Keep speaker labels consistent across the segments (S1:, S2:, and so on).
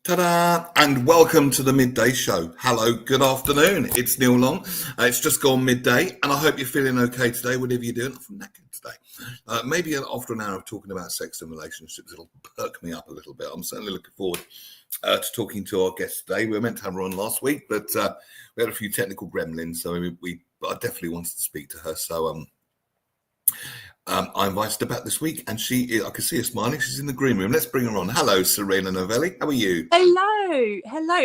S1: Ta-da! And welcome to the Midday Show. Hello, good afternoon. It's Neil Long. It's just gone midday, and I hope you're feeling okay today, whatever you're doing. I'm knackered today. Maybe after an hour of talking about sex and relationships, it'll perk me up a little bit. I'm certainly looking forward to talking to our guest today. We were meant to have her on last week, but we had a few technical gremlins, so I definitely wanted to speak to her. So I invited her back this week, and I can see her smiling. She's in the green room. Let's bring her on. Hello, Serena Novelli. How are you?
S2: Hello.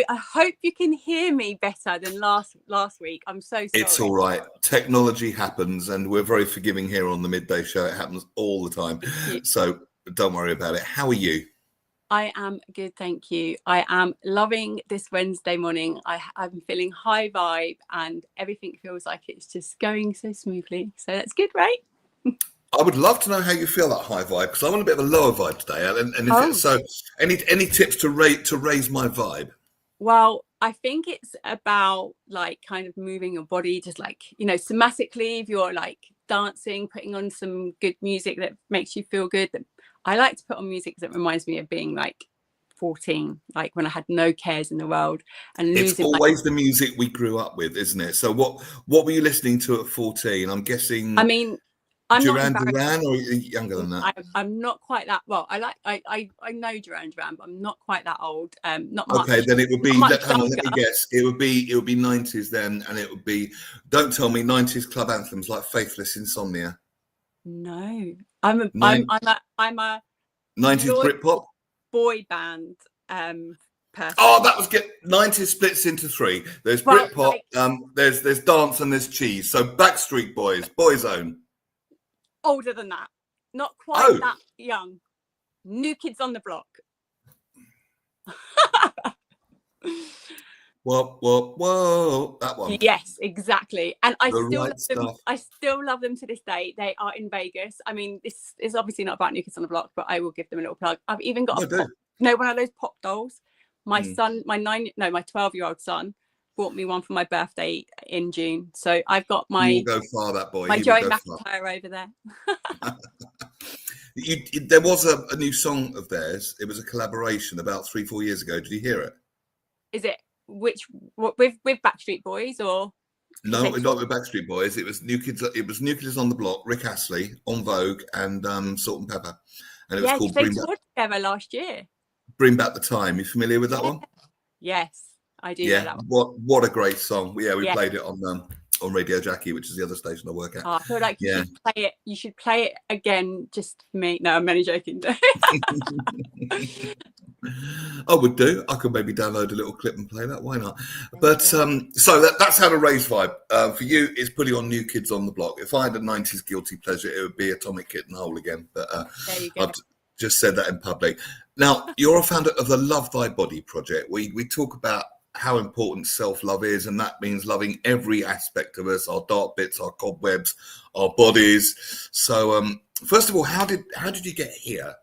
S2: I hope you can hear me better than last week. I'm so sorry.
S1: It's all right. Technology happens, and we're very forgiving here on the Midday Show. It happens all the time. So don't worry about it. How are you?
S2: I am good, thank you. I am loving this Wednesday morning. I'm feeling high vibe, and everything feels like it's just going so smoothly. So that's good, right?
S1: I would love to know how you feel that high vibe, because I want a bit of a lower vibe today. And if it's so, any tips to raise my vibe?
S2: Well, I think it's about like kind of moving your body, just like, somatically, if you're like dancing, putting on some good music that makes you feel good. I like to put on music that reminds me of being like 14, like when I had no cares in the world. And
S1: it's always the music we grew up with, isn't it? So what were you listening to at 14? I'm guessing.
S2: I mean, I'm
S1: Duran Duran, or are you younger than that?
S2: I'm not quite that. Well, I know Duran Duran, but I'm not quite that old. Not much.
S1: Okay, then it would be. Let me guess. It would be 90s then, and it would be. Don't tell me 90s club anthems like "Faithless Insomnia."
S2: No, I'm a 90s
S1: Britpop
S2: boy band person.
S1: Oh, that was good. 90s splits into three. There's Britpop, there's dance, and there's cheese. So Backstreet Boys, Boyzone.
S2: Older than that, not quite that young. New Kids on the Block.
S1: Whoa, that one.
S2: Yes, exactly. And I still love them to this day. They are in Vegas. I mean, this is obviously not about New Kids on the Block, but I will give them a little plug. I've even got one of those pop dolls. My son, my 12-year-old son, bought me one for my birthday in June. So I've got my
S1: go far, that boy.
S2: My Joey McIntyre over there.
S1: There was a new song of theirs. It was a collaboration about 3-4 years ago. Did you hear it?
S2: Is it with Backstreet Boys or?
S1: No, not with Backstreet Boys. It was New Kids. It was New Kids on the Block, Rick Astley, En Vogue, and Salt and Pepper. And it was called
S2: they toured together last year.
S1: Bring Back the Time. You familiar with that one?
S2: Yes, I do. Know that
S1: one. What a great song. We played it on Radio Jackie, which is the other station I work at.
S2: I feel like you should play it. You should play it again, just for me. No, I'm only joking.
S1: I would do. I could maybe download a little clip and play that. Why not? But so that's how to raise vibe. For you, it's putting on New Kids on the Block. If I had a 90s guilty pleasure, it would be Atomic Kitten Hole again. But
S2: there you go.
S1: I've just said that in public. Now, you're a founder of the Love Thy Body project. We talk about how important self-love is, and that means loving every aspect of us, our dark bits, our cobwebs, our bodies. So first of all, how did you get here?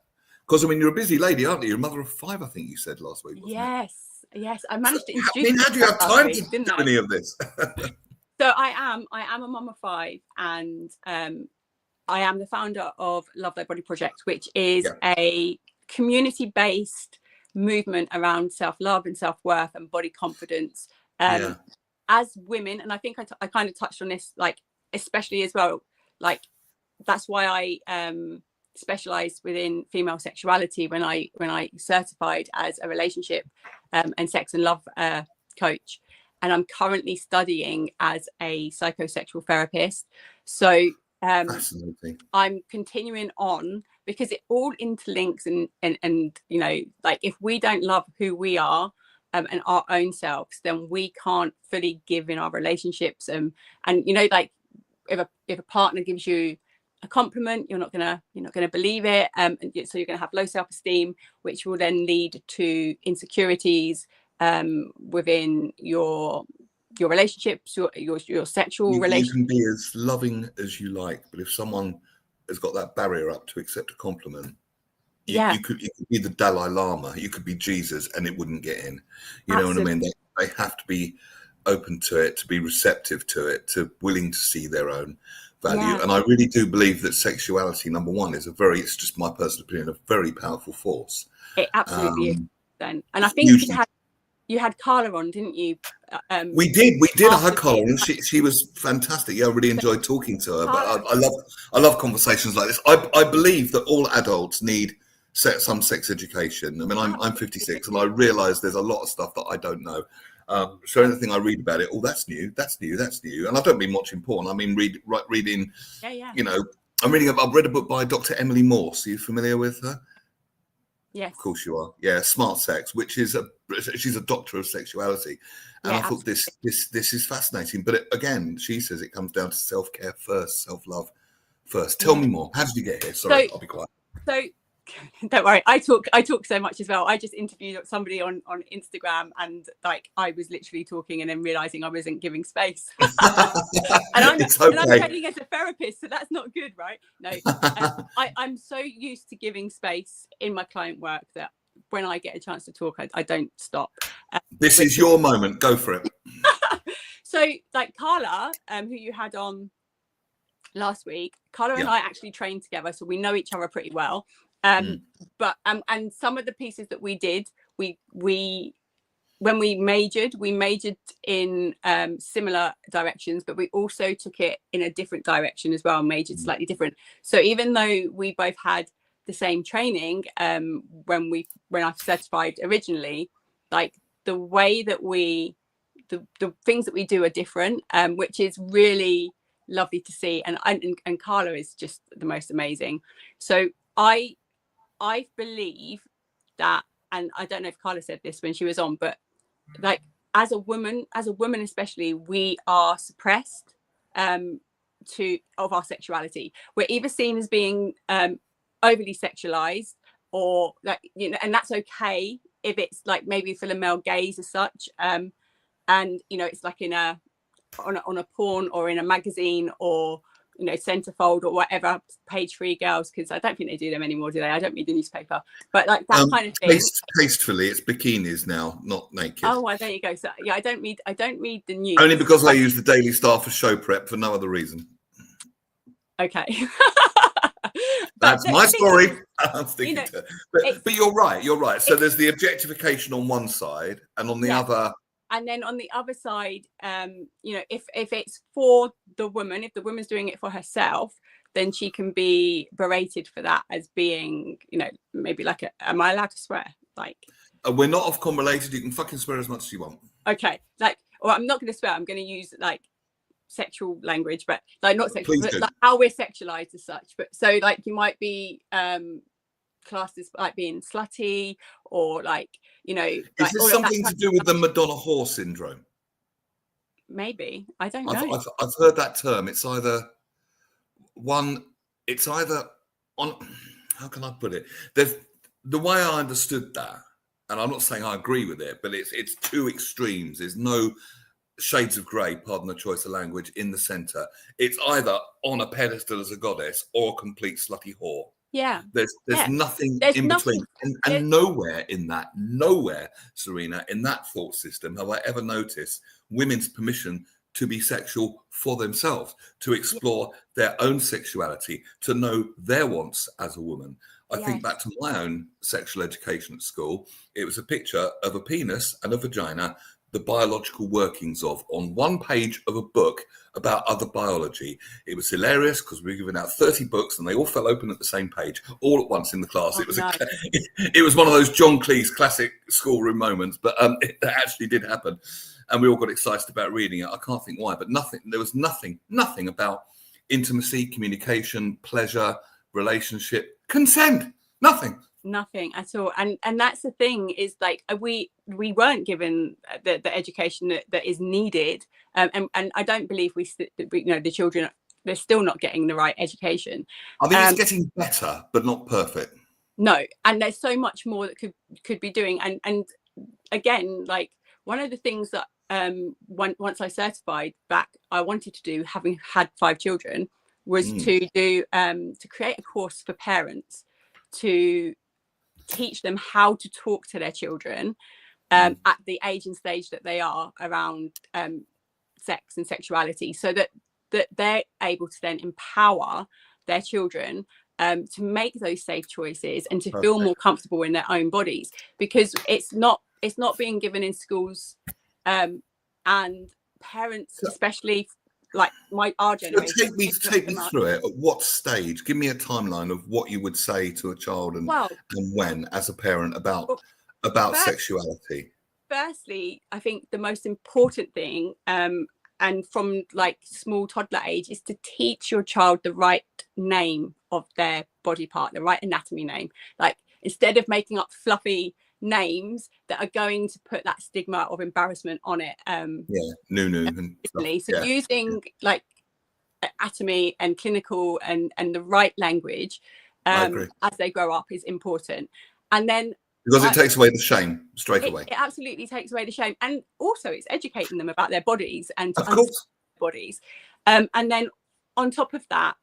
S1: Because I mean, you're a busy lady, aren't you? You're a mother of 5, I think you said last week.
S2: Yes, I managed to introduce.
S1: How do you have time to do any of this?
S2: So I am a mum of 5, and I am the founder of Love Thy Body project, which is a community-based movement around self-love and self-worth and body confidence as women. And I think I kind of touched on this, like, especially as well, like that's why I specialized within female sexuality when I certified as a relationship and sex and love coach, and I'm currently studying as a psychosexual therapist. So I'm continuing on because it all interlinks, and like if we don't love who we are and our own selves, then we can't fully give in our relationships. And like if a partner gives you a compliment, you're not gonna believe it, so you're gonna have low self-esteem, which will then lead to insecurities within your relationships, your sexual relationship.
S1: You can be as loving as you like, but if someone has got that barrier up to accept a compliment, you could be the Dalai Lama, you could be Jesus, and it wouldn't get in. You know what I mean? They have to be open to it, to be receptive to it, to willing to see their own value. And I really do believe that sexuality, number one, is it's just my personal opinion, a very powerful force.
S2: It absolutely is. And I think you had Carla on, didn't you?
S1: We did. I had Carla on. She was fantastic. Yeah, I really enjoyed talking to her. But I love conversations like this. I believe that all adults need some sex education. I mean, I'm 56, and I realise there's a lot of stuff that I don't know. So anything I read about it, that's new, and I don't mean watching porn. I mean reading.
S2: Yeah.
S1: You know, I've read a book by Dr. Emily Morse. Are you familiar with her?
S2: Yes.
S1: Of course you are. Yeah, Smart Sex, she's a doctor of sexuality, and I thought this is fascinating. But again, she says it comes down to self-care first, self-love first. Tell me more. How did you get here? Sorry, I'll be quiet.
S2: So don't worry, I talk so much as well. I just interviewed somebody on Instagram, and like I was literally talking and then realizing I wasn't giving space. and I'm training as a therapist, so that's not good, right? No, I'm so used to giving space in my client work that when I get a chance to talk, I don't stop.
S1: This is your moment. Go for it.
S2: So like Carla, who you had on last week, Carla and I actually trained together, so we know each other pretty well. But and some of the pieces that we did, we when we majored in similar directions, but we also took it in a different direction as well, majored slightly different. So even though we both had the same training, when I certified originally, like the way that the things that we do are different, which is really lovely to see. And Carla is just the most amazing. So I believe that, and I don't know if Carla said this when she was on, but like as a woman especially, we are suppressed of our sexuality. We're either seen as being overly sexualized, or like, you know, and that's okay if it's like maybe for the male gaze as such, and you know, it's like on a porn or in a magazine, or you know, centerfold or whatever, page 3 girls, because I don't think they do them anymore, do they? I don't read the newspaper, but like that kind of thing.
S1: Tastefully, it's bikinis now, not naked.
S2: Oh, well, there you go. So yeah, I don't read the news.
S1: Only because I use the Daily Star for show prep, for no other reason.
S2: Okay.
S1: That's my story. I'm sticking to it. But you're right. So there's the objectification on one side, and on the other.
S2: And then on the other side, you know, if it's for the woman, if the woman's doing it for herself, then she can be berated for that as being, you know, maybe like am I allowed to swear? Like,
S1: we're not Ofcom related. You can fucking swear as much as you want. Okay.
S2: Like, or I'm not going to swear. I'm going to use like sexual language, but like not sexual, but like how we're sexualized as such. But so like you might be classed as like being slutty, or like, you know,
S1: is
S2: like,
S1: this something to do with the Madonna whore syndrome?
S2: Maybe, I don't know.
S1: I've heard that term. It's either on, how can I put it? The way I understood that, and I'm not saying I agree with it, but it's two extremes. There's no shades of grey, pardon the choice of language, in the centre. It's either on a pedestal as a goddess or a complete slutty whore.
S2: Yeah.
S1: There's nothing in between. And nowhere, Serena, in that thought system have I ever noticed women's permission to be sexual for themselves, to explore their own sexuality, to know their wants as a woman. I think back to my own sexual education at school. It was a picture of a penis and a vagina, the biological workings of, on one page of a book about other biology. It was hilarious because we were giving out 30 books and they all fell open at the same page all at once in the class. It was one of those John Cleese classic schoolroom moments, but it actually did happen, and we all got excited about reading it. I can't think why, but there was nothing about intimacy, communication, pleasure, relationship, consent, nothing
S2: at all. And that's the thing, is like we weren't given the education that is needed, and I don't believe we you know, the children, they're still not getting the right education.
S1: I think it's getting better, but not perfect.
S2: No, and there's so much more that could be doing. And again, like one of the things that once I certified back, I wanted to do, having had 5 children, was to do to create a course for parents to teach them how to talk to their children at the age and stage that they are around sex and sexuality, so that they're able to then empower their children to make those safe choices and to feel more comfortable in their own bodies, because it's not being given in schools, and parents, especially like our generation.
S1: So take me through it. At what stage? Give me a timeline of what you would say to a child and when, as a parent, about sexuality.
S2: Firstly, I think the most important thing, and from like small toddler age, is to teach your child the right name of their body part, the right anatomy name. Like, instead of making up fluffy names that are going to put that stigma of embarrassment on it. So using like anatomy and clinical and the right language as they grow up is important. And then,
S1: because it takes away the shame straight away.
S2: It absolutely takes away the shame. And also it's educating them about their bodies and to understand their bodies. And then on top of that,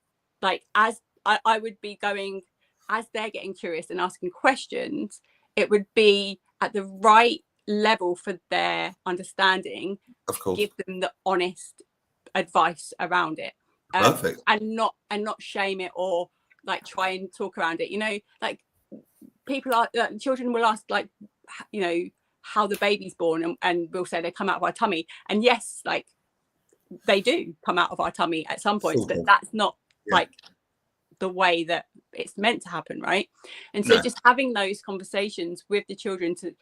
S2: like, as I would be going, as they're getting curious and asking questions, it would be at the right level for their understanding.
S1: Of course.
S2: Give them the honest advice around it.
S1: Perfect.
S2: And not shame it or like try and talk around it. You know, like, children will ask, like, you know, how the baby's born, and we'll say they come out of our tummy, and yes, like, they do come out of our tummy at some points, but that's not like the way that it's meant to happen, right? And so just having those conversations with the children, to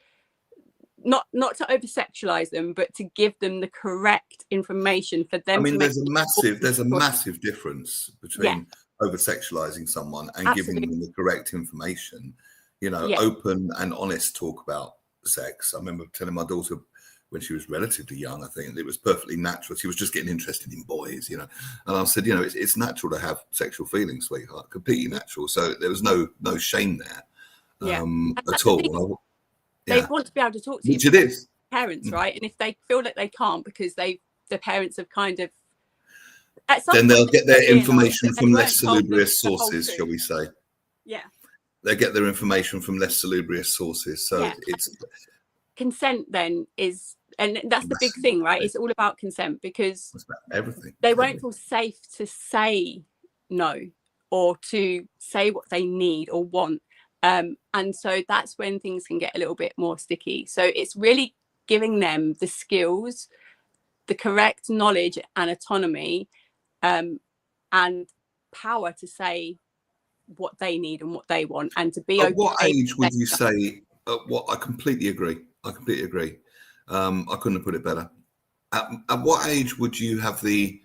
S2: not to over sexualize them, but to give them the correct information for them.
S1: I mean, there's a massive difference between over sexualizing someone and giving them the correct information. You know, open and honest talk about sex. I remember telling my daughter when she was relatively young, I think it was perfectly natural. She was just getting interested in boys, you know. And I said, you know, it's natural to have sexual feelings, sweetheart, completely natural. So there was no shame there at all.
S2: They want to be able to talk to you,
S1: which it is,
S2: parents, right? And if they feel that they can't because the parents have kind of,
S1: then they'll get their information from less salubrious sources, shall we say?
S2: Yeah.
S1: They get their information from less salubrious sources. So it's
S2: consent then is, and that's the big thing, right? It's all about consent, because
S1: it's about everything.
S2: They won't feel safe to say no or to say what they need or want. And so that's when things can get a little bit more sticky. So it's really giving them the skills, the correct knowledge and autonomy, and power to say what they need and what they want, and to be okay.
S1: At what age would you say? I completely agree. I couldn't have put it better. At what age would you have the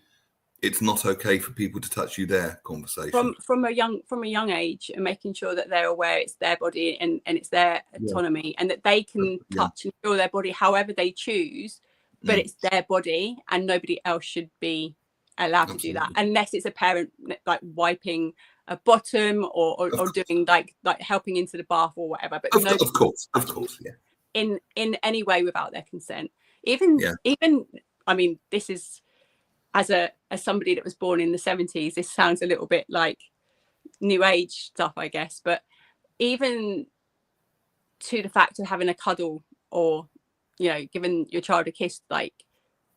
S1: "it's not okay for people to touch you there" conversation? From
S2: a young age, and making sure that they're aware it's their body and it's their autonomy, and that they can touch and feel their body however they choose, but it's their body and nobody else should be allowed to do that, unless it's a parent like wiping a bottom or doing like helping into the bath or whatever. But
S1: of course,
S2: in any way without their consent. Even I mean, this is as somebody that was born in the 70s, this sounds a little bit like new age stuff, I guess, but even to the fact of having a cuddle or, you know, giving your child a kiss, like,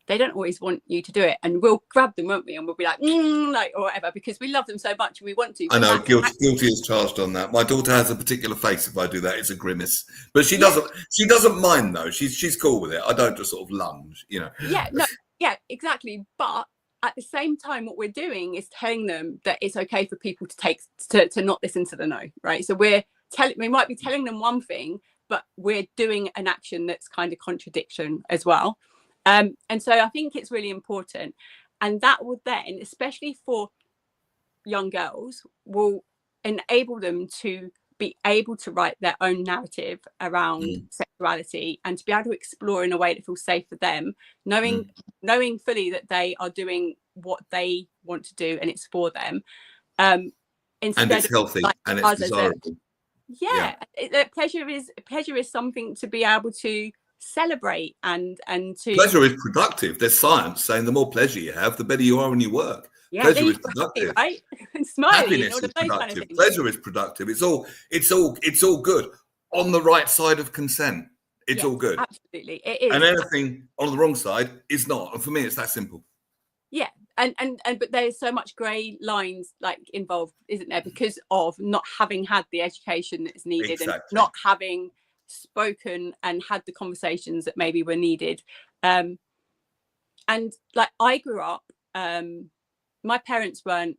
S2: they don't always want you to do it, and we'll grab them, won't we? And we'll be like, like, or whatever, because we love them so much and we want to.
S1: I know, guilty is charged on that. My daughter has a particular face if I do that. It's a grimace, but she doesn't mind though. She's cool with it. I don't just sort of lunge, you know.
S2: Yeah, exactly. But at the same time, what we're doing is telling them that it's okay for people to not listen to the no, right? So we might be telling them one thing, but we're doing an action that's kind of contradiction as well. And so I think it's really important, and that will then, especially for young girls, will enable them to be able to write their own narrative around sexuality, and to be able to explore in a way that feels safe for them, knowing fully that they are doing what they want to do and it's for them. And
S1: it's healthy, like, and it's desirable.
S2: Pleasure is something to be able to celebrate and to.
S1: Pleasure is productive. There's science saying the more pleasure you have, the better you are in your work. Pleasure is productive,
S2: right? And smiling,
S1: happiness is productive. Kind of pleasure is productive. It's all good on the right side of consent. It's all good.
S2: Absolutely, it is.
S1: And anything on the wrong side is not. And for me, it's that simple.
S2: Yeah, but there's so much grey lines like involved, isn't there, because of not having had the education that's needed,
S1: Exactly.
S2: and not having spoken and had the conversations that maybe were needed. And like I grew up, my parents weren't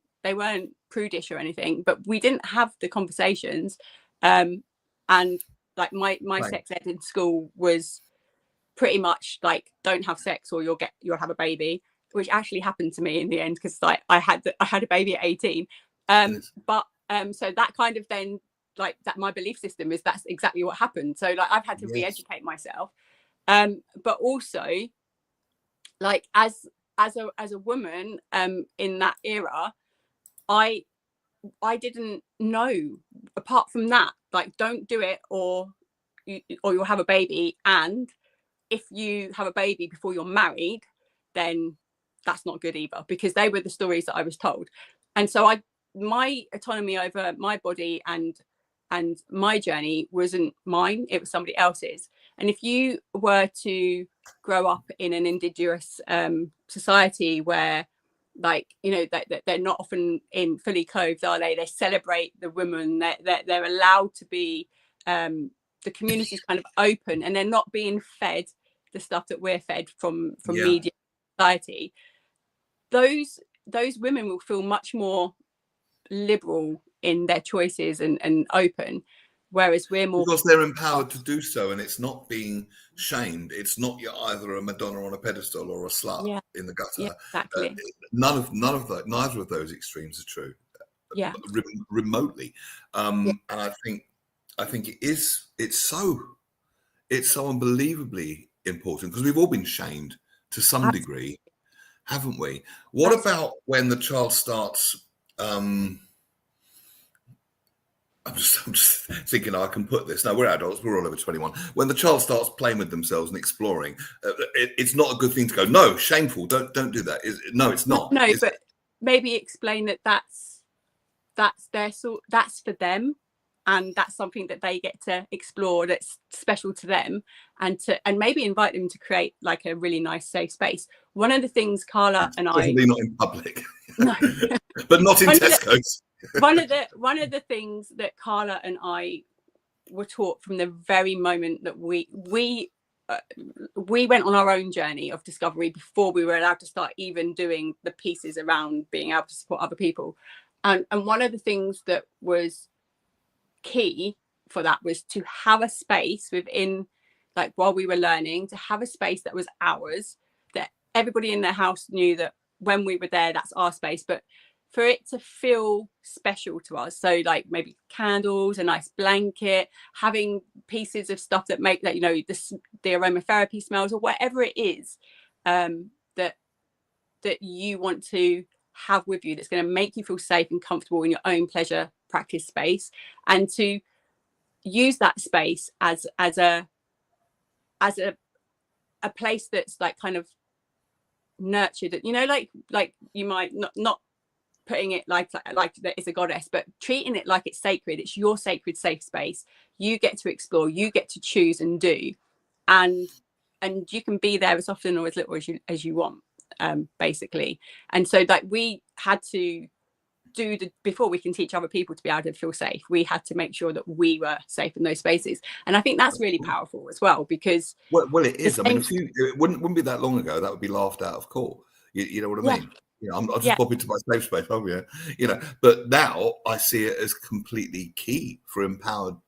S2: prudish or anything, but we didn't have the conversations. And like my sex ed in school was pretty much like, don't have sex or you'll have a baby, which actually happened to me in the end, because like I had a baby at 18. But so that kind of then, like, that my belief system is that's exactly what happened. So like I've had to re-educate myself. But also, like as a woman in that era, I didn't know, apart from that, like, don't do it or you'll have a baby, and if you have a baby before you're married, then that's not good either, because they were the stories that I was told. And so my autonomy over my body and my journey wasn't mine, it was somebody else's. And if you were to grow up in an indigenous society where, like, you know, they're not often in fully clothed, are they celebrate the woman, they're allowed to be, the community's kind of open, and they're not being fed the stuff that we're fed from media society, those women will feel much more liberal in their choices and open, whereas we're more,
S1: because they're empowered to do so, and it's not being shamed. It's not you're either a Madonna on a pedestal or a slut in the gutter.
S2: Exactly.
S1: Neither of those extremes are true. Remotely. And I think it's so unbelievably important, because we've all been shamed to some degree, haven't we? What about when the child starts, I'm just thinking I can put this. No, we're adults. We're all over 21. When the child starts playing with themselves and exploring, it's not a good thing to go, no, shameful. Don't do that. No, it's not.
S2: No, but maybe explain that's for them, and that's something that they get to explore, that's special to them, and maybe invite them to create like a really nice safe space. One of the things Carla and
S1: definitely not in public.
S2: No.
S1: But not in Tesco's.
S2: One of the things that Carla and I were taught from the very moment that we went on our own journey of discovery, before we were allowed to start even doing the pieces around being able to support other people. And one of the things that was key for that was to have a space within, like, while we were learning, to have a space that was ours, that everybody in the house knew that when we were there, that's our space, but for it to feel special to us. So like maybe candles, a nice blanket, having pieces of stuff that make that, you know, the aromatherapy smells, or whatever it is that you want to have with you, that's going to make you feel safe and comfortable in your own pleasure practice space, and to use that space as a place that's like kind of nurtured, you know, like you might not putting it like that it's a goddess, but treating it like it's sacred. It's your sacred safe space. You get to explore, you get to choose and do, and you can be there as often or as little as you want, basically. And so like we had to do before we can teach other people to be able to feel safe, we had to make sure that we were safe in those spaces. And I think that's really powerful as well, because
S1: well it is. I mean, it wouldn't be that long ago that would be laughed out of court. You know what I mean? You know, I'll just pop into my safe space. Oh yeah, you know. But now I see it as completely key for empowered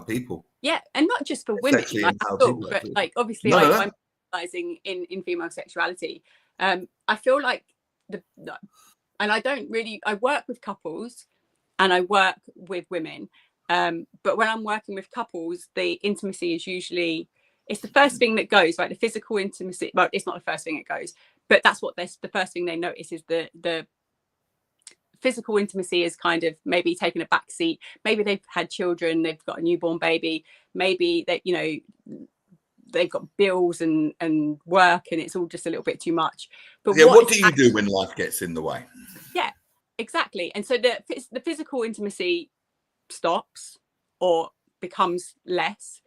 S1: people.
S2: Yeah, and not just for women, like, but like obviously I'm specializing in female sexuality. I feel like and I work with couples and I work with women, but when I'm working with couples, the intimacy is usually, it's the first thing that goes, right? The physical intimacy, well, it's not the first thing that goes, but that's what the first thing they notice is the physical intimacy is kind of maybe taking a back seat. Maybe they've had children, they've got a newborn baby, maybe they, you know, they've got bills and work, and it's all just a little bit too much. But
S1: what do you do when life gets in the way?
S2: Yeah, exactly. And so the physical intimacy stops or becomes less,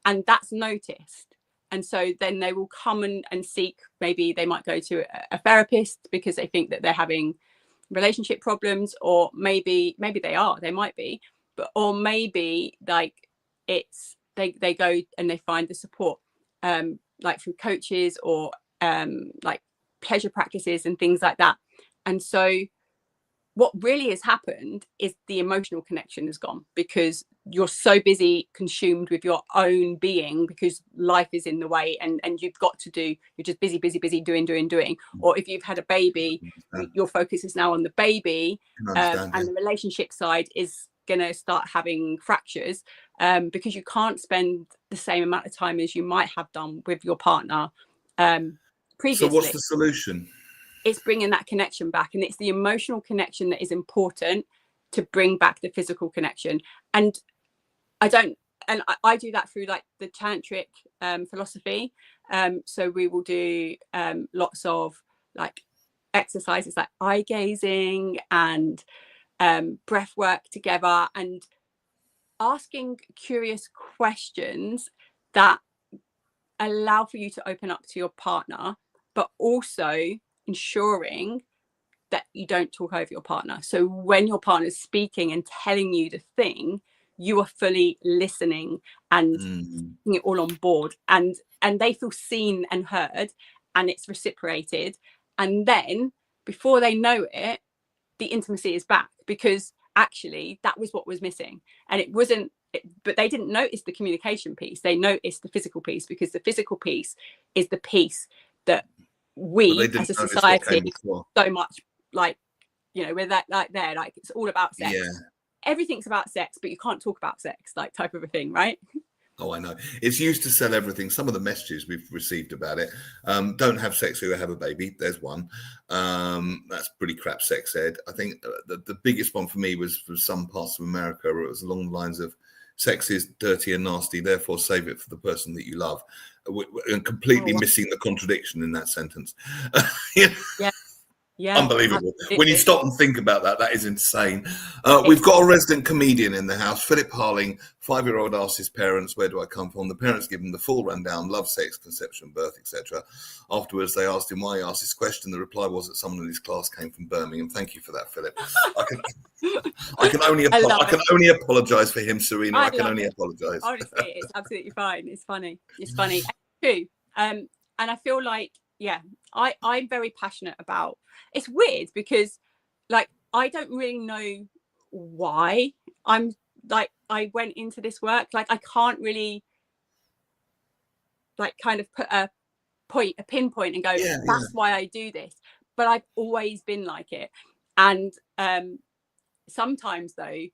S2: and that's noticed. And so then they will come and seek, maybe they might go to a therapist because they think that they're having relationship problems, or maybe they might be, but or maybe like it's they go and they find the support like through coaches or like pleasure practices and things like that. And so what really has happened is the emotional connection is gone, because you're so busy, consumed with your own being, because life is in the way, and you've got to do, you're just busy doing. Or if you've had a baby, your focus is now on the baby, and the relationship side is going to start having fractures, because you can't spend the same amount of time as you might have done with your partner previously.
S1: So what's the solution?
S2: It's bringing that connection back, and it's the emotional connection that is important to bring back the physical connection. And I do that through like the tantric philosophy. So we will do lots of like exercises like eye gazing and breath work together, and asking curious questions that allow for you to open up to your partner, but also ensuring that you don't talk over your partner. So when your partner's speaking and telling you the thing, you are fully listening and taking it all on board, and they feel seen and heard, and it's reciprocated. And then before they know it, the intimacy is back, because actually that was what was missing. And it wasn't, but they didn't notice the communication piece. They noticed the physical piece, because the physical piece is the piece that we as a society so much, like, you know, we're that like there, like it's all about sex. Yeah. Everything's about sex, but you can't talk about sex, like type of a thing, right?
S1: Oh, I know. It's used to sell everything. Some of the messages we've received about it, don't have sex or have a baby. There's one. That's pretty crap sex ed. I think the biggest one for me was from some parts of America, where it was along the lines of sex is dirty and nasty, therefore save it for the person that you love. And completely missing the contradiction in that sentence. Yeah.
S2: Yeah,
S1: unbelievable. Absolutely. When you stop and think about that, that is insane. We've got a resident comedian in the house, Philip Harling. 5-year-old asked his parents, where do I come from? The parents give him the full rundown: love, sex, conception, birth, etc. Afterwards, they asked him why he asked this question. The reply was that someone in his class came from Birmingham. Thank you for that, Philip. I can only apologise for him, Serena. I can only apologise.
S2: Honestly, it's absolutely fine. It's funny. It's funny. Too. And I feel like, yeah, I'm very passionate about. It's weird because, like, I don't really know why I'm like I went into this work. Like, I can't like kind of put a pinpoint and go, that's why I do this. But I've always been like it. And sometimes though,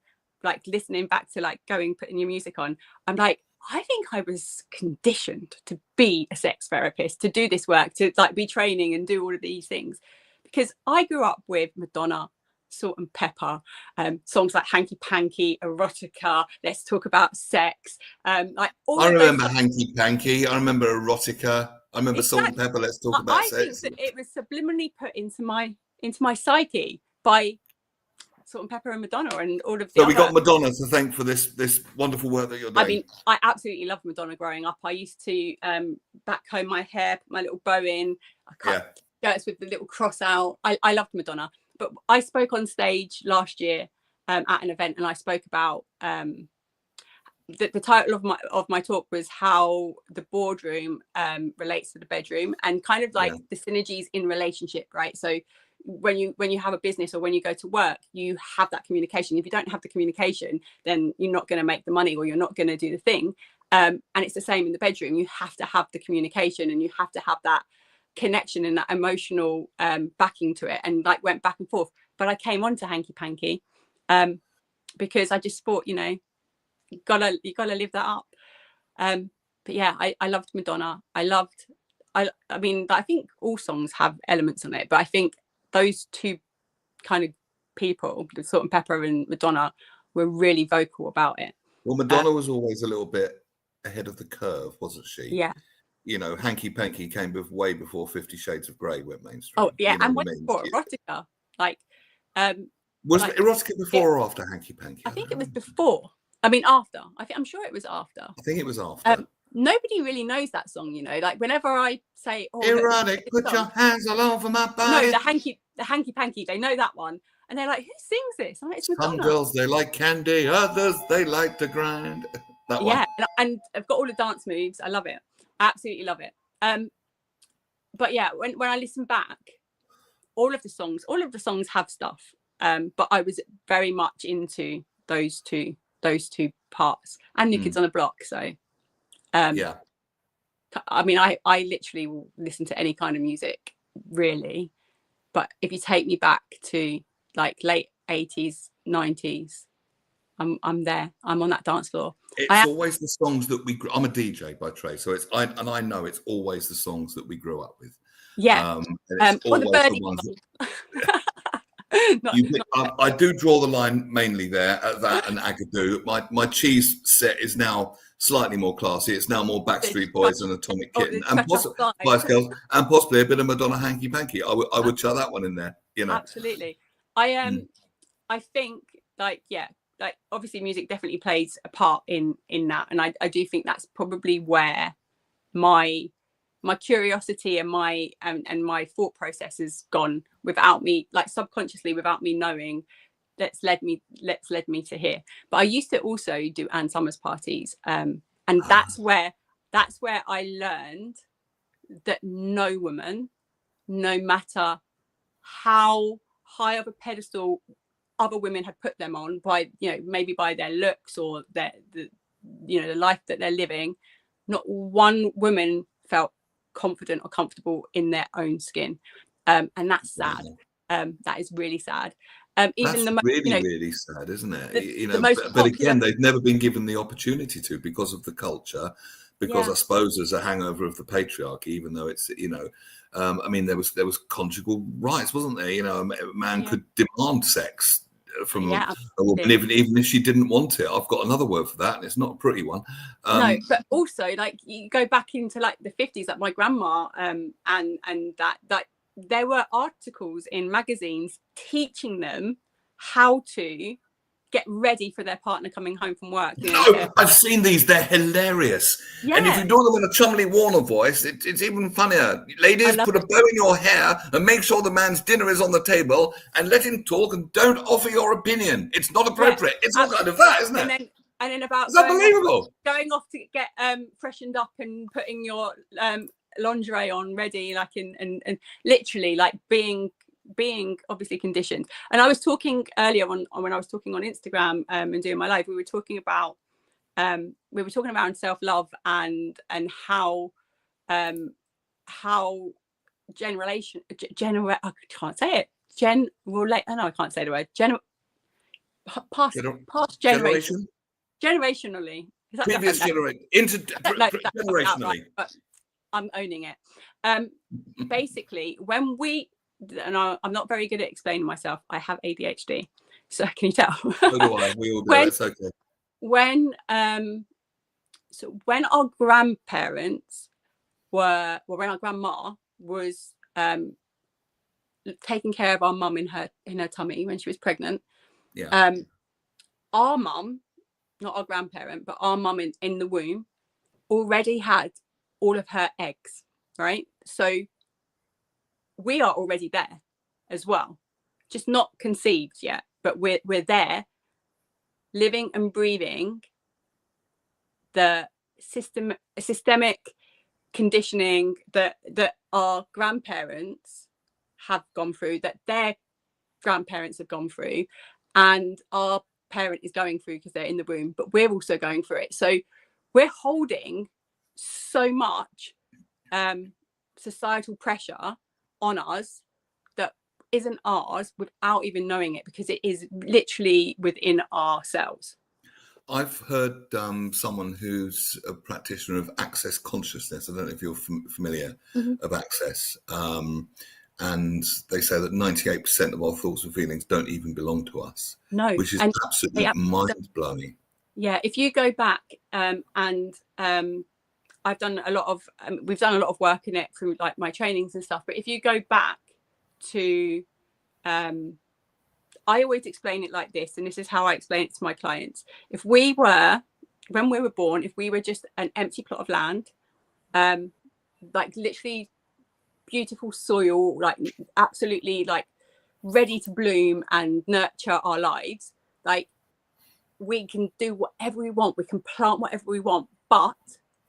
S2: like listening back to like putting your music on, I'm like, I think I was conditioned to be a sex therapist, to do this work, to like be training and do all of these things, because I grew up with Madonna, Salt and Pepper, songs like Hanky Panky, Erotica, Let's Talk About Sex. Like all
S1: I remember Hanky Panky. I remember Erotica. I remember Salt and Pepper, Let's Talk About Sex.
S2: I think that it was subliminally put into my psyche by Salt and Pepper and Madonna and all of the
S1: So we got Madonna to thank for this wonderful work that you're doing.
S2: I mean, I absolutely loved Madonna growing up. I used to back comb my hair, put my little bow in. I cut skirts with the little cross out. I loved Madonna. But I spoke on stage last year at an event, and I spoke about the title of my talk was how the boardroom relates to the bedroom, and kind of like the synergies in relationship, right? So when you have a business or when you go to work, you have that communication. If you don't have the communication, then you're not going to make the money, or you're not going to do the thing. And it's the same in the bedroom. You have to have the communication, and you have to have that connection and that emotional backing to it, and like went back and forth. But I came on to Hanky Panky because I just thought, you know, you gotta live that up. But yeah, I loved Madonna. I mean, I think all songs have elements on it, but I think those two kind of people, the Salt and Pepper and Madonna, were really vocal about it.
S1: Well, Madonna was always a little bit ahead of the curve, wasn't she?
S2: Yeah.
S1: You know, Hanky Panky came way before 50 Shades of Grey went mainstream.
S2: Oh yeah, you know, and way before Erotica. Like,
S1: was like, Erotica before or after Hanky Panky?
S2: I think it was before. I mean, after. I'm sure it was after.
S1: I think it was after.
S2: nobody really knows that song, you know. Like whenever I say, "Oh,
S1: Erotic, put your hands all over my body."
S2: No, the hanky panky. They know that one, and they're like, "Who sings this?" I'm like, "It's
S1: Some
S2: Madonna."
S1: girls they like candy, others they like to grind. That one.
S2: Yeah, and I've got all the dance moves. I love it. I absolutely love it. But yeah, when I listen back, all of the songs have stuff. But I was very much into those two parts and New Kids on the Block. So
S1: Yeah.
S2: I mean, I literally will listen to any kind of music, really. But if you take me back to like late 80s, 90s, I'm there. I'm on that dance floor.
S1: It's always the songs that I'm a DJ by trade, so I know it's always the songs that we grew up with.
S2: Yeah.
S1: And it's always the ones that, I do draw the line mainly there at that and Agadoo. My cheese set is now slightly more classy. It's now more Backstreet Boys and Atomic Kitten, and possibly Spice Girls, and possibly a bit of Madonna Hanky Panky. I would chuck that one in there. You know,
S2: absolutely. I think like obviously music definitely plays a part in that, and I do think that's probably where my curiosity and my thought process has gone without me, like subconsciously, without me knowing. That's led me to here. But I used to also do Ann Summers parties, and that's where I learned that no woman, no matter how high of a pedestal other women had put them on by, you know, maybe by their looks or the life that they're living, not one woman felt confident or comfortable in their own skin, and that's sad. That is really sad. Even
S1: that's really sad, isn't it? But again, they've never been given the opportunity to, because of the culture, because I suppose there's a hangover of the patriarchy, even though it's, I mean, there was conjugal rights, wasn't there? A man could demand sex from a woman, even if she didn't want it. I've got another word for that, and it's not a pretty one.
S2: No, but also, like, you go back into like the 50s, like my grandma, and that there were articles in magazines teaching them how to get ready for their partner coming home from work.
S1: I've seen these. They're hilarious. Yeah. And if you do them in a Chumley Warner voice, it's even funnier. Ladies, put a bow in your hair and make sure the man's dinner is on the table and let him talk, and don't offer your opinion. It's not appropriate. It's all kind of that, isn't it?
S2: And then about
S1: it's unbelievable.
S2: Going off to get freshened up and putting your lingerie on ready, like and literally like being obviously conditioned. And I was talking earlier on when I was talking on Instagram and doing my live, we were talking about self-love and how generation I can't say it I can't say the word past generation generationally
S1: previous generation generationally,
S2: but I'm owning it. Basically, when we, and I'm not very good at explaining myself, I have ADHD, so can you tell?
S1: So do I. We all do. It's okay.
S2: When our grandparents when our grandma was taking care of our mum in her tummy when she was pregnant, our mum, not our grandparent, but our mum in the womb already had all of her eggs, right? So we are already there as well, just not conceived yet, but we're there, living and breathing the systemic conditioning that our grandparents have gone through, that their grandparents have gone through, and our parent is going through because they're in the womb, but we're also going through it. So we're holding so much societal pressure on us that isn't ours without even knowing it, because it is literally within ourselves.
S1: I've heard someone who's a practitioner of access consciousness. I don't know if you're familiar of access. And they say that 98% of our thoughts and feelings don't even belong to us.
S2: No.
S1: Which is absolutely mind-blowing.
S2: Yeah, if you go back and I've done a lot of, we've done a lot of work in it through like my trainings and stuff. But if you go back to, I always explain it like this, and this is how I explain it to my clients. If we were when we were born, if we were just an empty plot of land, like literally beautiful soil, like absolutely like ready to bloom and nurture our lives, like we can do whatever we want, we can plant whatever we want, but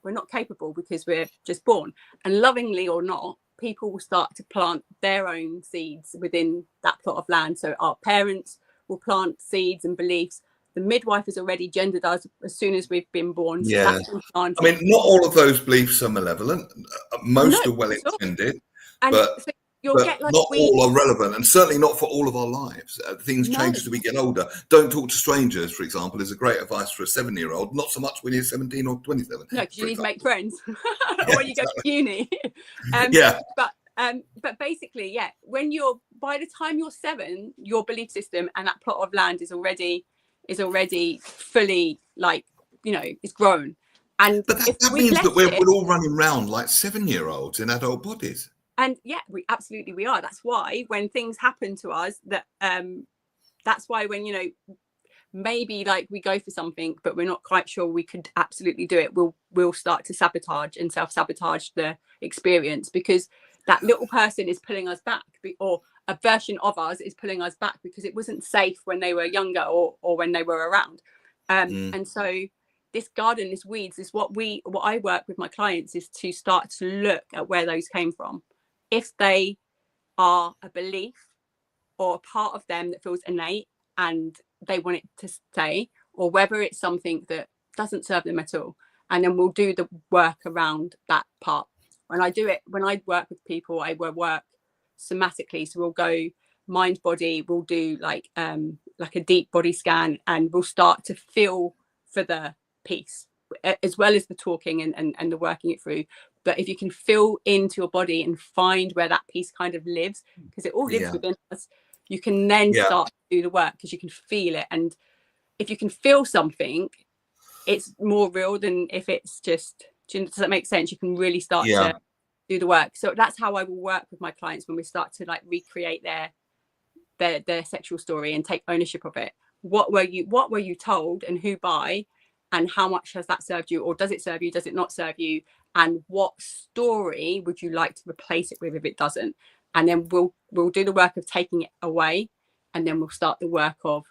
S2: we're not capable because we're just born. And lovingly or not, people will start to plant their own seeds within that plot of land. So our parents will plant seeds and beliefs. The midwife has already gendered us as soon as we've been born. So
S1: Yeah.
S2: that's been planted.
S1: I mean, not all of those beliefs are malevolent. Most are well intended, but
S2: so you'll get like
S1: not all are relevant, and certainly not for all of our lives. Things change as we get older. Don't talk to strangers, for example, is a great advice for a 7-year-old. Not so much when you're 17 or 27.
S2: No, because you need to make friends or when you go to uni. But basically, yeah, by the time you're 7, your belief system and that plot of land is already fully, like, you know, it's grown. And
S1: but that means that we're all running around like 7-year-olds in adult bodies.
S2: And yeah, we are. That's why when things happen to us, that's why when, you know, maybe like we go for something, but we're not quite sure we could absolutely do it, we'll start to sabotage and self-sabotage the experience, because that little person is pulling us back, or a version of us is pulling us back because it wasn't safe when they were younger or when they were around. And so this garden, this weeds, is what I work with my clients, is to start to look at where those came from. If they are a belief or a part of them that feels innate and they want it to stay, or whether it's something that doesn't serve them at all. And then we'll do the work around that part. When I work with people, I will work somatically. So we'll go mind body, we'll do like a deep body scan, and we'll start to feel for the piece, as well as the talking and the working it through. But if you can feel into your body and find where that piece kind of lives, because it all lives within us, you can then start to do the work, because you can feel it. And if you can feel something, it's more real than if it's just, does that make sense? You can really start to do the work. So that's how I will work with my clients when we start to like recreate their sexual story and take ownership of it. What were you told, and who by, and how much has that served you, or does it serve you, does it not serve you, and what story would you like to replace it with if it doesn't? And then we'll do the work of taking it away, and then we'll start the work of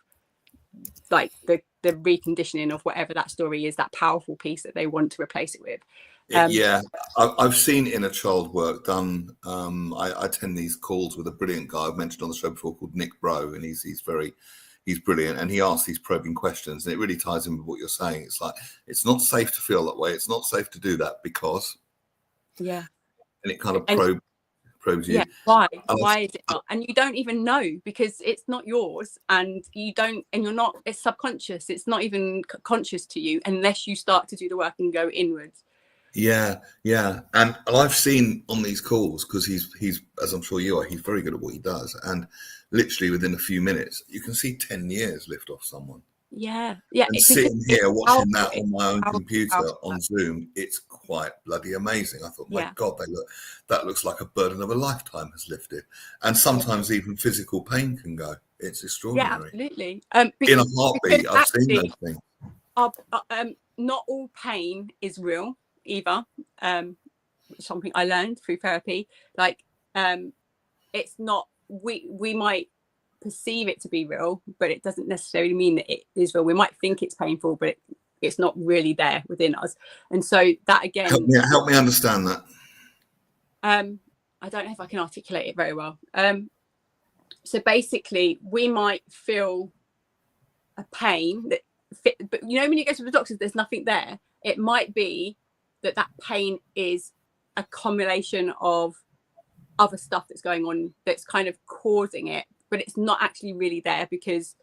S2: like the reconditioning of whatever that story is, that powerful piece that they want to replace it with.
S1: I've seen inner child work done. I attend these calls with a brilliant guy I've mentioned on the show before called Nick Bro, and he's brilliant, and he asks these probing questions, and it really ties in with what you're saying. It's like, it's not safe to feel that way, it's not safe to do that because, and it kind of probes you.
S2: Why is it not? And you don't even know, because it's not yours, and you're not, it's subconscious, it's not even conscious to you unless you start to do the work and go inwards.
S1: And I've seen on these calls, because he's as I'm sure you are, he's very good at what he does, and literally within a few minutes you can see 10 years lift off someone. And sitting here watching that on my own computer on Zoom, it's quite bloody amazing. I thought, my God, that looks like a burden of a lifetime has lifted. And sometimes even physical pain can go. It's extraordinary.
S2: Yeah, absolutely.
S1: In a heartbeat, I've seen those things.
S2: Not all pain is real either. Something I learned through therapy. Like, it's not, we might perceive it to be real, but it doesn't necessarily mean that it is real. We might think it's painful, but it's not really there within us. And so that again,
S1: help me understand that.
S2: I don't know if I can articulate it very well. So basically, we might feel a pain but you know, when you go to the doctors, there's nothing there. It might be that pain is a combination of other stuff that's going on that's kind of causing it, but it's not actually really there, because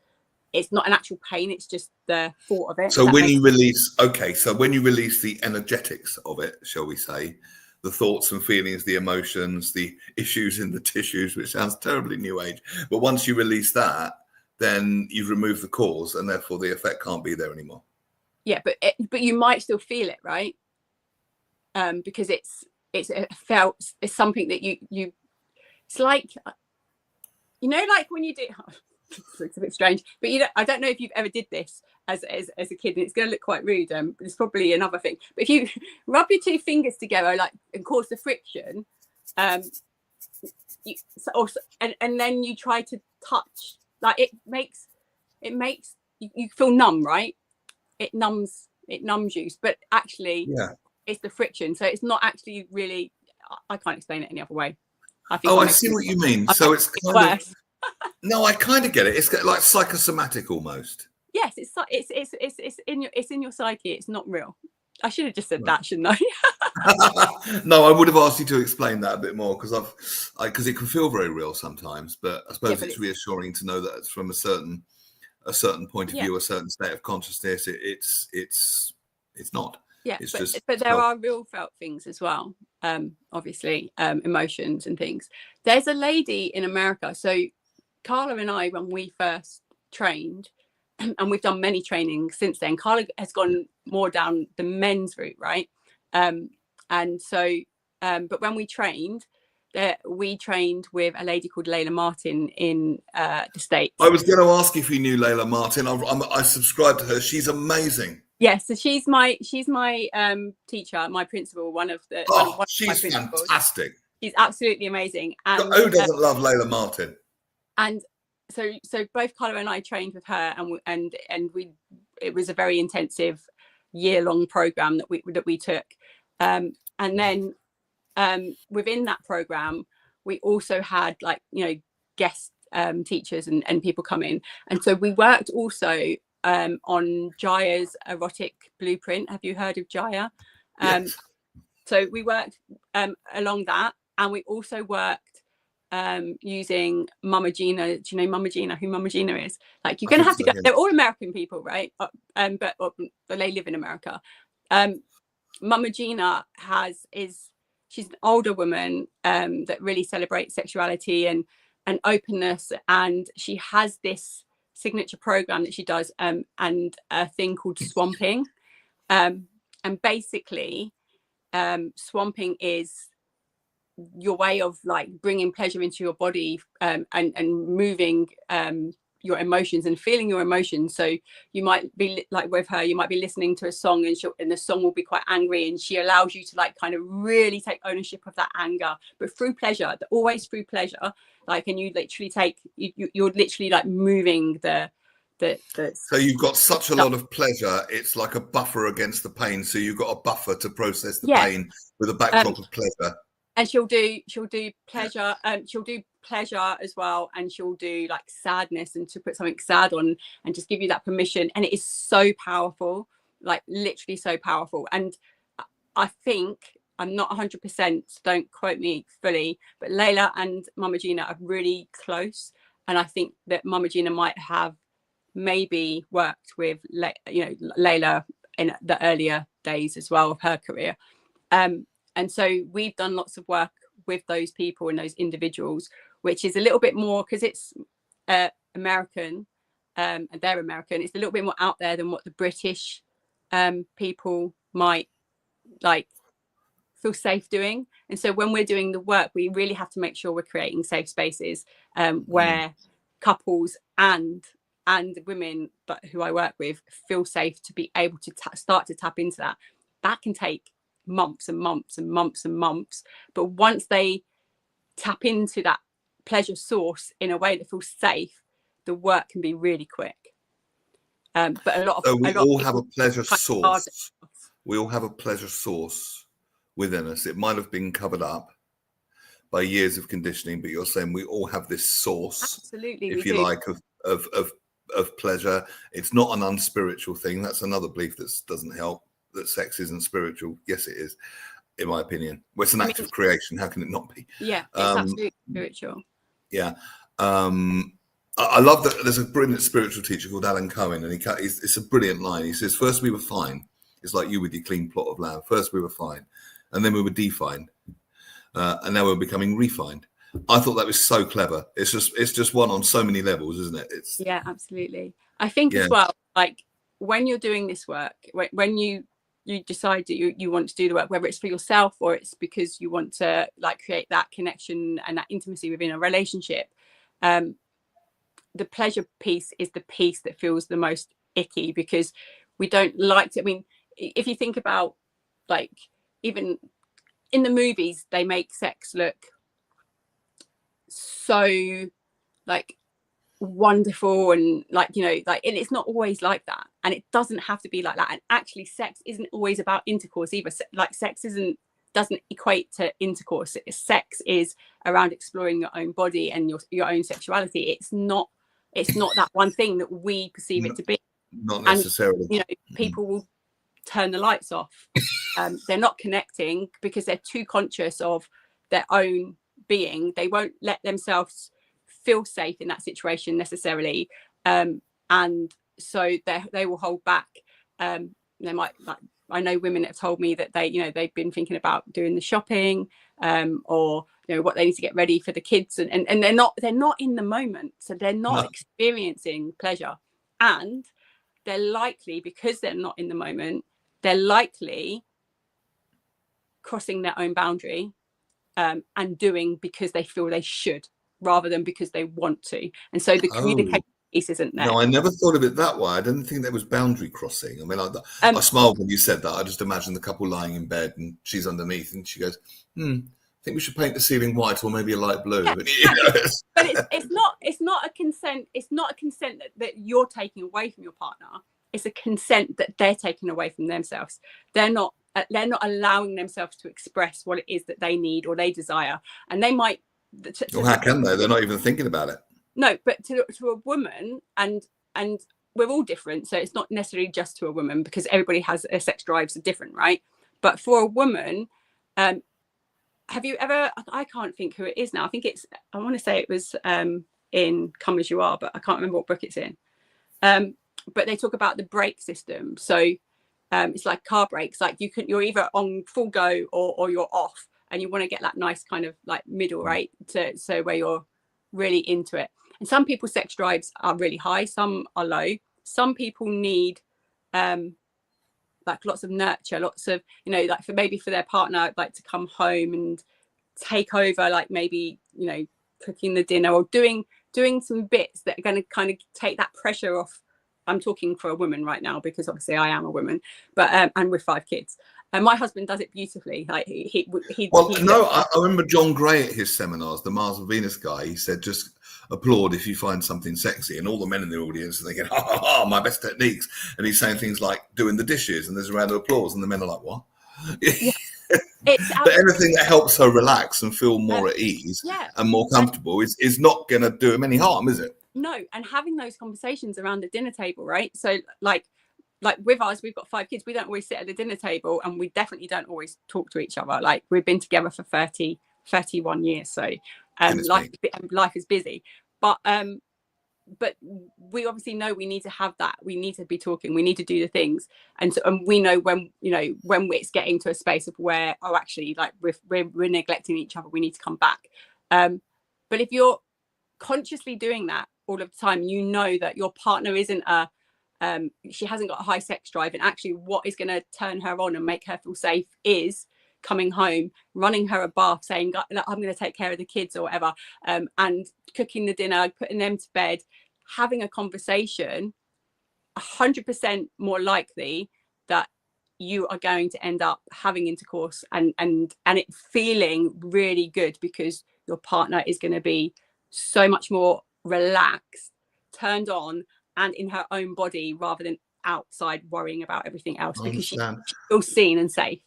S2: it's not an actual pain, it's just the thought of it.
S1: So when you release the energetics of it, shall we say, the thoughts and feelings, the emotions, the issues in the tissues, which sounds terribly new age, but once you release that, then you've removed the cause, and therefore the effect can't be there anymore.
S2: But you might still feel it, right? Because it's something that you it's like, you know, like when you do, looks a bit strange, but I don't know if you've ever did this as a kid, and it's going to look quite rude. It's probably another thing, but if you rub your two fingers together and cause the friction, and then you try to touch, like it makes you feel numb, right? It numbs you, but actually it's the friction, so it's not actually really, I can't explain it any other way.
S1: I see what you mean. So it's kind of no, I kind of get it. It's like psychosomatic almost.
S2: Yes, it's in your psyche. It's not real. I should have just said that, shouldn't I?
S1: No, I would have asked you to explain that a bit more, because it can feel very real sometimes. But I suppose it's reassuring to know that it's from a certain point of view, a certain state of consciousness. It's not.
S2: Yeah,
S1: it's
S2: but there are real felt things as well. Obviously, emotions and things. There's a lady in America. So Carla and I, when we first trained, and we've done many trainings since then, Carla has gone more down the men's route, right? And so, but when we trained with a lady called Layla Martin in the States.
S1: I was going to ask if you knew Layla Martin. I subscribe to her. She's amazing.
S2: Yes, so she's my teacher, my principal.
S1: She's fantastic.
S2: She's absolutely amazing. And
S1: who doesn't love Layla Martin?
S2: And so both Carla and I trained with her, and it was a very intensive year-long program that we took, and then within that program we also had guest teachers and people come in, and so we worked also on Jaya's erotic blueprint. Have you heard of Jaya?
S1: Yes.
S2: So we worked along that, and we also worked using Mama Gina. Do you know Mama Gina? Who Mama Gina is? Like, you're going to have to go. They're all American people, right? But they live in America. Mama Gina she's an older woman that really celebrates sexuality and openness, and she has this signature program that she does, and a thing called swamping, and basically swamping is your way of bringing pleasure into your body, and moving your emotions and feeling your emotions. So you might be with her, you might be listening to a song, and the song will be quite angry, and she allows you to kind of really take ownership of that anger, but through pleasure, always through pleasure. And you literally you're literally moving the
S1: so you've got such a lot of pleasure, it's like a buffer against the pain, so you've got a buffer to process the pain with a backdrop of pleasure.
S2: And she'll do pleasure, she'll do pleasure as well, and she'll do sadness, and to put something sad on and just give you that permission. And it is so powerful, literally so powerful. And I think, I'm not 100%, don't quote me fully, but Layla and Mama Gina are really close, and I think that Mama Gina might have maybe worked with Layla in the earlier days as well of her career. And so we've done lots of work with those people and those individuals, which is a little bit more, because it's American, and they're American, it's a little bit more out there than what the British people might feel safe doing. And so when we're doing the work, we really have to make sure we're creating safe spaces where couples and women who I work with feel safe to be able to start to tap into that. That can take months and months and months and months, but once they tap into that pleasure source in a way that feels safe, the work can be really quick. But we all have a pleasure source.
S1: We all have a pleasure source within us. It might have been covered up by years of conditioning, but you're saying we all have this source,
S2: absolutely,
S1: if you like, of pleasure. It's not an unspiritual thing. That's another belief that doesn't help, that sex isn't spiritual. Yes, it is, in my opinion. Well, it's an act of creation. How can it not be?
S2: Yeah, it's absolutely spiritual.
S1: Yeah. I love that. There's a brilliant spiritual teacher called Alan Cohen, and it's a brilliant line. He says, first we were fine. It's like you with your clean plot of land. First we were fine, and then we were defined, and now we're becoming refined. I thought that was so clever. It's just one on so many levels, isn't it?
S2: Yeah, absolutely. I think as well, when you're doing this work, when you decide that you want to do the work, whether it's for yourself or it's because you want to create that connection and that intimacy within a relationship, the pleasure piece is the piece that feels the most icky, because we don't like to, I mean, if you think about, like, even in the movies, they make sex look so like wonderful, and like, you know, like, and it's not always like that, and it doesn't have to be like that. And actually sex isn't always about intercourse either. Like, sex doesn't equate to intercourse. Sex is around exploring your own body and your own sexuality. It's not that one thing that we perceive it to be.
S1: Not necessarily.
S2: And, you know, people will turn the lights off. They're not connecting because they're too conscious of their own being. They won't let themselves feel safe in that situation necessarily, and so they will hold back. They might, like, I know women that have told me that they, you know, they've been thinking about doing the shopping, or, you know, what they need to get ready for the kids, and they're not in the moment, so they're not experiencing pleasure, and they're likely, because they're not in the moment, they're likely crossing their own boundary, and doing because they feel they should, rather than because they want to. And so the communication piece isn't there.
S1: No, I never thought of it that way. I didn't think there was boundary crossing. I mean, I smiled when you said that. I just imagined the couple lying in bed and she's underneath and she goes, I think we should paint the ceiling white or maybe a light blue.
S2: Yeah,
S1: but you know,
S2: but it's not a consent. It's not a consent that you're taking away from your partner. It's a consent that they're taking away from themselves. They're not allowing themselves to express what it is that they need or they desire. And they might,
S1: well, how can they? They're not even thinking about it.
S2: No, but to a woman, and we're all different, so it's not necessarily just to a woman, because everybody has a sex drives are different, right? But for a woman, have you ever, I can't think who it is now, I want to say it was in Come As You Are, but I can't remember what book it's in. But they talk about the brake system. So it's like car brakes, like you're either on full go or you're off, and you want to get that nice kind of like middle, right? So where you're really into it. And some people's sex drives are really high, some are low. Some people need like lots of nurture, lots of, you know, like for their partner, like to come home and take over, like maybe, you know, cooking the dinner or doing some bits that are going to kind of take that pressure off. I'm talking for a woman right now because obviously I am a woman, but and with 5 kids. And my husband does it beautifully. Like I
S1: remember John Gray at his seminars, the Mars and Venus guy. He said, just applaud if you find something sexy, and all the men in the audience are thinking, ha ha ha, my best techniques. And he's saying things like doing the dishes, and there's a round of applause, and the men are like, what? Yeah. But anything that helps her relax and feel more at ease and more comfortable is not going to do him any harm, is it?
S2: No, and having those conversations around the dinner table, right? So like with us, we've got 5 kids. We don't always sit at the dinner table, and we definitely don't always talk to each other. Like, we've been together for 31 years. So life is busy. But we obviously know we need to have that. We need to be talking. We need to do the things. And we know when it's getting to a space of where, actually, like we're neglecting each other. We need to come back. But if you're consciously doing that all of the time, you know that your partner isn't she hasn't got a high sex drive, and actually what is going to turn her on and make her feel safe is coming home, running her a bath, saying, I'm going to take care of the kids or whatever, and cooking the dinner, putting them to bed, having a conversation. 100% more likely that you are going to end up having intercourse and it feeling really good, because your partner is going to be so much more relaxed, turned on, and in her own body, rather than outside worrying about everything else, because she feels seen and safe.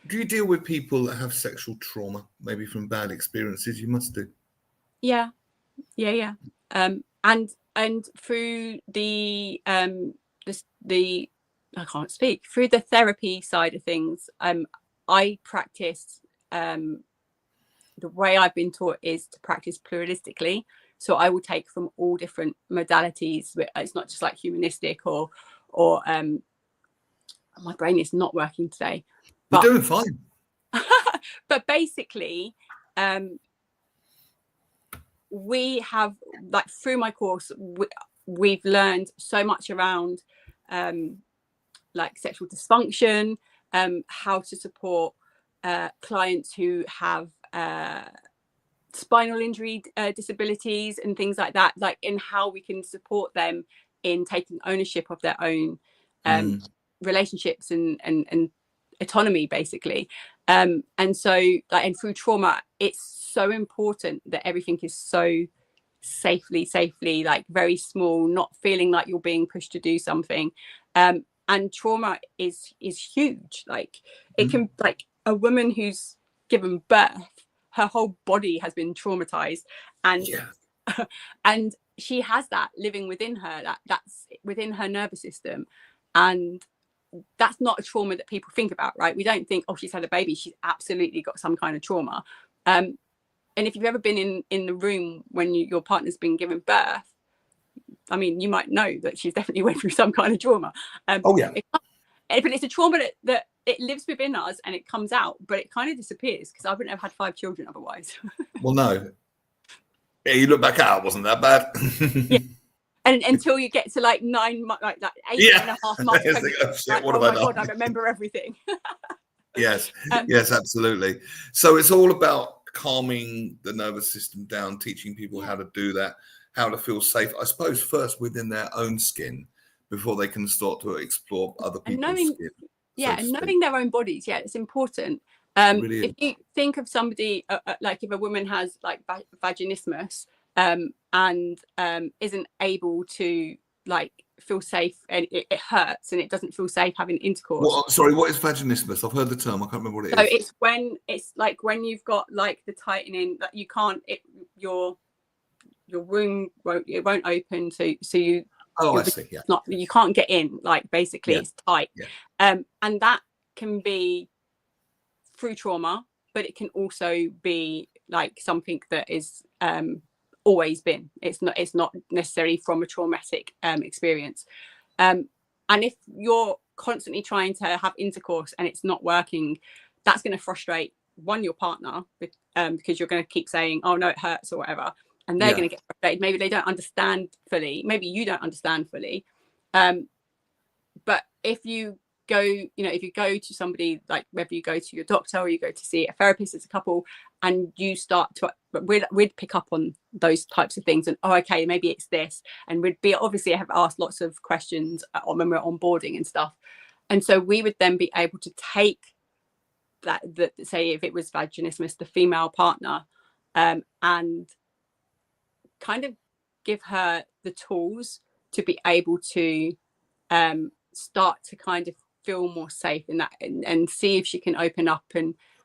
S1: Do you deal with people that have sexual trauma, maybe from bad experiences? You must do.
S2: Yeah. And through the I can't speak, through the therapy side of things, I practice, the way I've been taught is to practice pluralistically. So I will take from all different modalities. It's not just like humanistic or my brain is not working today.
S1: You're doing fine.
S2: But basically, we have, like, through my course, we've learned so much around like sexual dysfunction, how to support clients who have spinal injury disabilities and things like that, like in how we can support them in taking ownership of their own relationships and autonomy, basically. And so, like, and through trauma, it's so important that everything is so safely, like very small, not feeling like you're being pushed to do something. And trauma is huge. Like, it can, like, a woman who's given birth, her whole body has been traumatized, and and she has that living within her, that's within her nervous system. And that's not a trauma that people think about, right? We don't think, oh, she's had a baby, she's absolutely got some kind of trauma. And if you've ever been in the room when your partner's been given birth, I mean, you might know that she's definitely went through some kind of trauma. But it's a trauma that it lives within us and it comes out, but it kind of disappears, because I wouldn't have had 5 children otherwise.
S1: Well, no. Yeah, you look back out, it wasn't that bad.
S2: Yeah. And until you get to like 9 months, like 8.5 months,
S1: like,
S2: oh my God, I remember everything.
S1: Yes, absolutely. So it's all about calming the nervous system down, teaching people how to do that, how to feel safe, I suppose, first within their own skin before they can start to explore other people's skin.
S2: Yeah, and knowing their own bodies, it's important. Really, if you think of somebody, like if a woman has like vaginismus, and isn't able to like feel safe, and it hurts and it doesn't feel safe having intercourse.
S1: Sorry, what is vaginismus? I've heard the term, I can't remember what it is.
S2: So it's when you've got like the tightening that you can't, your womb won't open, so you.
S1: Oh, I see. Yeah.
S2: You can't get in. Like, basically, it's tight. Yeah. And that can be through trauma, but it can also be like something that is always been. It's not necessarily from a traumatic experience. And if you're constantly trying to have intercourse and it's not working, that's going to frustrate your partner, because you're going to keep saying, "Oh no, it hurts" or whatever. And they're going to get frustrated. Maybe they don't understand fully. Maybe you don't understand fully. But if you go to somebody, like whether you go to your doctor or you go to see a therapist as a couple, and you start to, we'd pick up on those types of things, and okay, maybe it's this, and obviously have asked lots of questions when we're onboarding and stuff, and so we would then be able to take that say if it was vaginismus, the female partner, and kind of give her the tools to be able to start to kind of feel more safe in that, and see if she can open up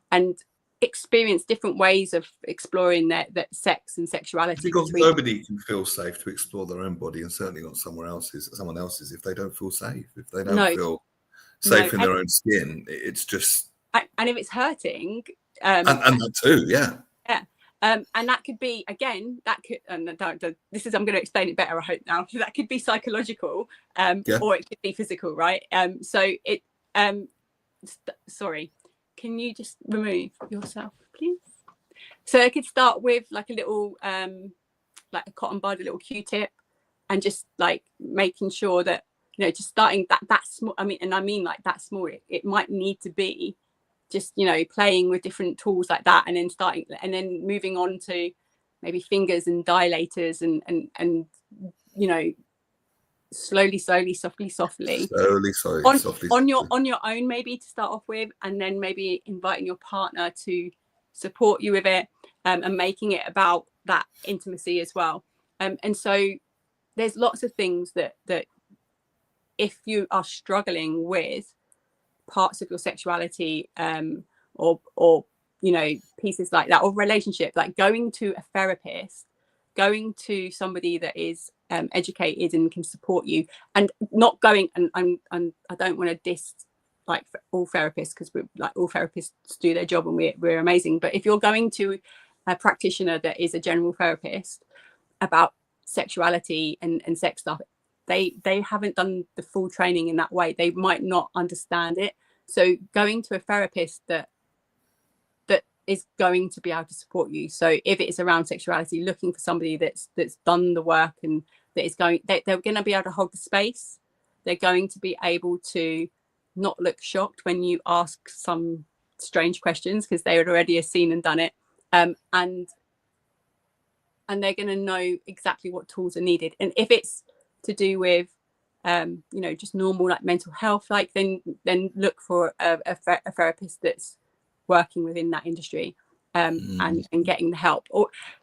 S2: and experience different ways of exploring that sex and sexuality.
S1: Because nobody can feel safe to explore their own body, and certainly not someone else's if they don't feel safe, if they don't feel safe in their own skin. It's just,
S2: and if it's hurting,
S1: and that too,
S2: and that could be, again, I'm going to explain it better, I hope now. That could be psychological, or it could be physical, right? So it, sorry, can you just remove yourself, please? So I could start with like a little, like a cotton bud, a little Q-tip, and just like making sure that, just starting that small. I mean like that small. It might need to be just, playing with different tools like that, and then moving on to maybe fingers and dilators and slowly, softly on your own, maybe, to start off with, and then maybe inviting your partner to support you with it, and making it about that intimacy as well. And so there's lots of things that if you are struggling with parts of your sexuality, or pieces like that, or relationship, like going to a therapist, going to somebody that is educated and can support you, and not going, and I don't want to diss like all therapists, because we're like, all therapists do their job and we're amazing, but if you're going to a practitioner that is a general therapist about sexuality and sex stuff, they haven't done the full training in that way. They might not understand it. So going to a therapist that is going to be able to support you. So if it's around sexuality, looking for somebody that's done the work, and that is they're going to be able to hold the space. They're going to be able to not look shocked when you ask some strange questions, because they had already seen and done it. And and they're going to know exactly what tools are needed. And if it's to do with just normal like mental health, like then look for a therapist that's working within that industry, and getting the help.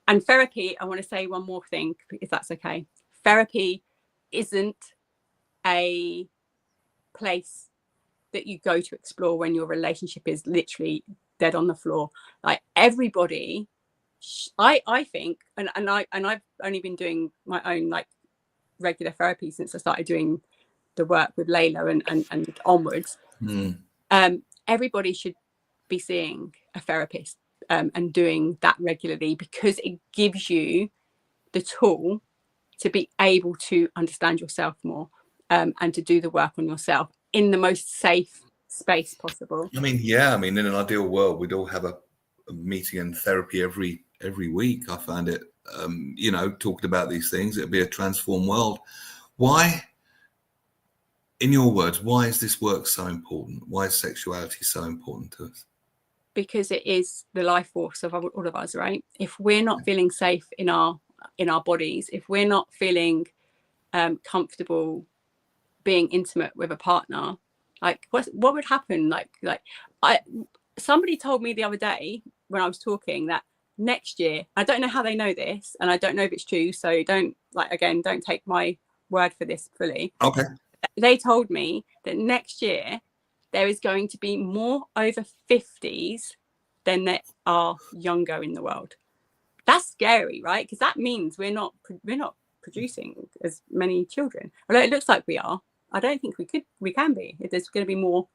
S2: And therapy, I want to say one more thing, if that's okay. Therapy isn't a place that you go to explore when your relationship is literally dead on the floor. Like everybody, I think, and I've only been doing my own like regular therapy since I started doing the work with Layla and onwards. Everybody should be seeing a therapist and doing that regularly, because it gives you the tool to be able to understand yourself more, and to do the work on yourself in the most safe space possible.
S1: I mean, in an ideal world, we'd all have a meeting and therapy every week. I find it, talking about these things, it'd be a transformed world. Why, in your words, why is this work so important? Why is sexuality so important to us?
S2: Because it is the life force of all of us, right? If we're not feeling safe in our bodies, if we're not feeling comfortable being intimate with a partner, like what would happen? Somebody told me the other day when I was talking that next year, I don't know how they know this, and I don't know if it's true, so don't take my word for this fully.
S1: Okay.
S2: They told me that next year there is going to be more over 50s than there are younger in the world. That's scary, right? Because that means we're not producing as many children. Although it looks like we are, I don't think we can be. If there's going to be more,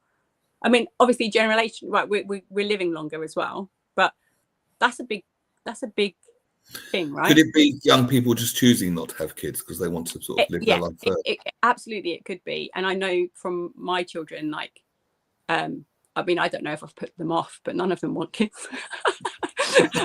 S2: I mean, obviously generation, right? We're living longer as well, but that's a big thing, right?
S1: Could it be young people just choosing not to have kids because they want to sort of live their life first?
S2: Absolutely, it could be. And I know from my children, like, I mean, I don't know if I've put them off, but none of them want kids.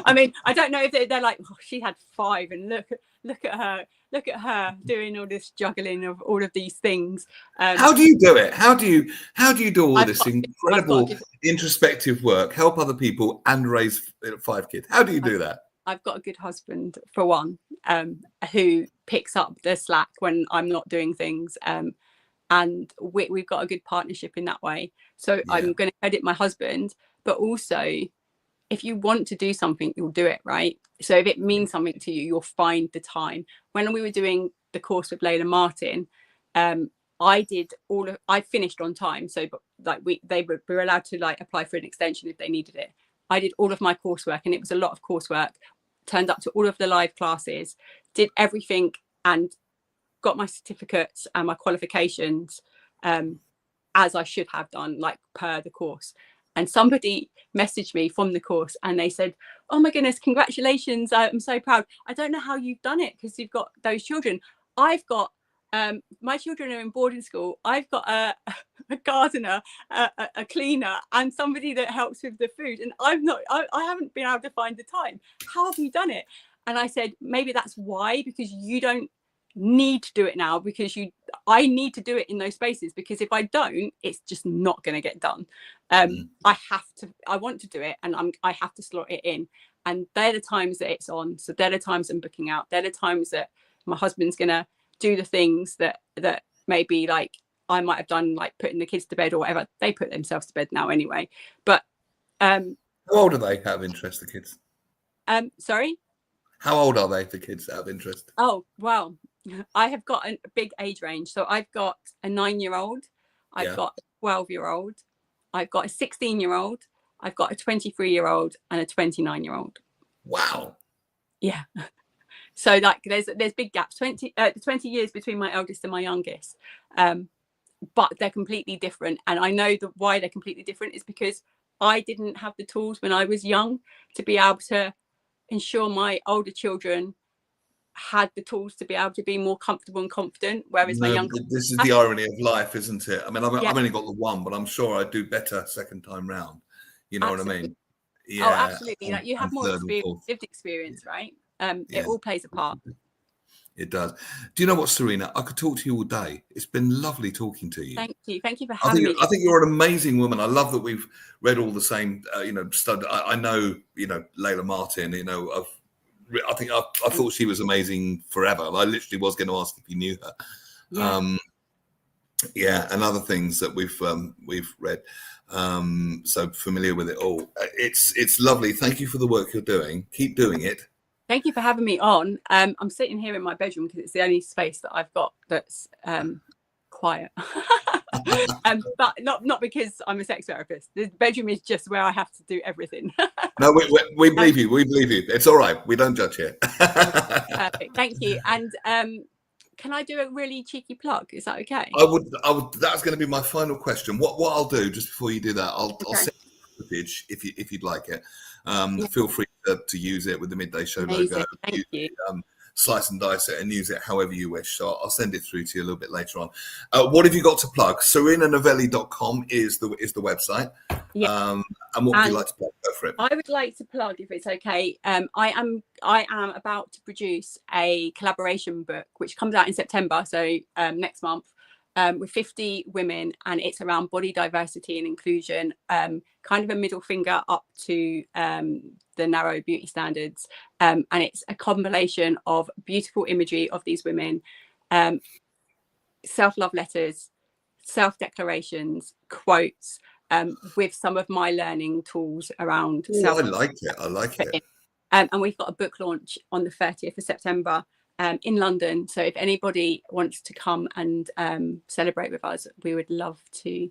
S2: I mean, I don't know if they're like, oh, she had 5, and look at her doing all this juggling of all of these things.
S1: How do you do it? How do you do all this incredible introspective work, help other people, and raise 5 kids? How do you do that?
S2: I've got a good husband, for one, who picks up the slack when I'm not doing things. And we've got a good partnership in that way. So yeah. I'm going to credit my husband, but also if you want to do something, you'll do it, right? So if it means something to you, you'll find the time. When we were doing the course with Layla Martin, I finished on time. So like they were allowed to like apply for an extension if they needed it. I did all of my coursework, and it was a lot of coursework, turned up to all of the live classes, did everything, and got my certificates and my qualifications as I should have done, like per the course. And somebody messaged me from the course and they said, oh my goodness, congratulations, I'm so proud. I don't know how you've done it because you've got those children. I've got my children are in boarding school. I've got a gardener, a cleaner, and somebody that helps with the food, and I haven't been able to find the time. How have you done it? And I said, maybe that's why, because you don't need to do it now, because I need to do it in those spaces, because if I don't, it's just not going to get done. I want to do it, and I have to slot it in, and they're the times that it's on. So they're the times I'm booking out. They're the times that my husband's going to do the things that maybe like I might have done, like putting the kids to bed or whatever. They put themselves to bed now anyway. But
S1: how old are they, out of interest, the kids?
S2: Sorry?
S1: How old are they, the kids, out of interest?
S2: Oh, well, I have got a big age range. So I've got a 9-year-old, I've got a 12-year-old, I've got a 16-year-old, I've got a 23-year-old, and a 29-year-old.
S1: Wow.
S2: Yeah. So like there's big gaps, 20 years between my eldest and my youngest, but they're completely different. And I know why they're completely different is because I didn't have the tools when I was young to be able to ensure my older children had the tools to be able to be more comfortable and confident, whereas my younger.
S1: This is the irony of life, isn't it? I mean, I've only got the one, but I'm sure I'd do better second time round. You know
S2: Absolutely.
S1: what I mean?
S2: Yeah. Oh, absolutely. Like you have more lived experience, right? It all plays a part.
S1: It does. Do you know what, Serena? I could talk to you all day. It's been lovely talking to you.
S2: Thank you for having me.
S1: I think you're an amazing woman. I love that we've read all the same, stuff. I know, Layla Martin, I've I think I thought she was amazing forever. I literally was going to ask if you knew her. And other things that we've read. So familiar with it all. It's lovely. Thank you for the work you're doing. Keep doing it.
S2: Thank you for having me on. I'm sitting here in my bedroom because it's the only space that I've got that's quiet. But not because I'm a sex therapist. The bedroom is just where I have to do everything.
S1: No, we believe you. We believe you. It's all right. We don't judge here.
S2: Perfect. Thank you. And can I do a really cheeky plug? Is that okay?
S1: I would. That's going to be my final question. What I'll do just before you do that, I'll send you footage if you'd like it. Feel free to use it with the Midday Show
S2: Amazing.
S1: logo.
S2: Thank you.
S1: Slice and dice it and use it however you wish. So I'll send it through to you a little bit later on. What have you got to plug? SerenaNovelli.com is the website. And what would you like to plug? Go for it.
S2: I would like to plug, if it's okay. I am about to produce a collaboration book which comes out in September, so next month, with 50 women, and it's around body diversity and inclusion, kind of a middle finger up to the narrow beauty standards, and it's a compilation of beautiful imagery of these women, self-love letters, self-declarations, quotes, with some of my learning tools around
S1: I like it.
S2: And we've got a book launch on the 30th of September in London. So if anybody wants to come and celebrate with us, we would love to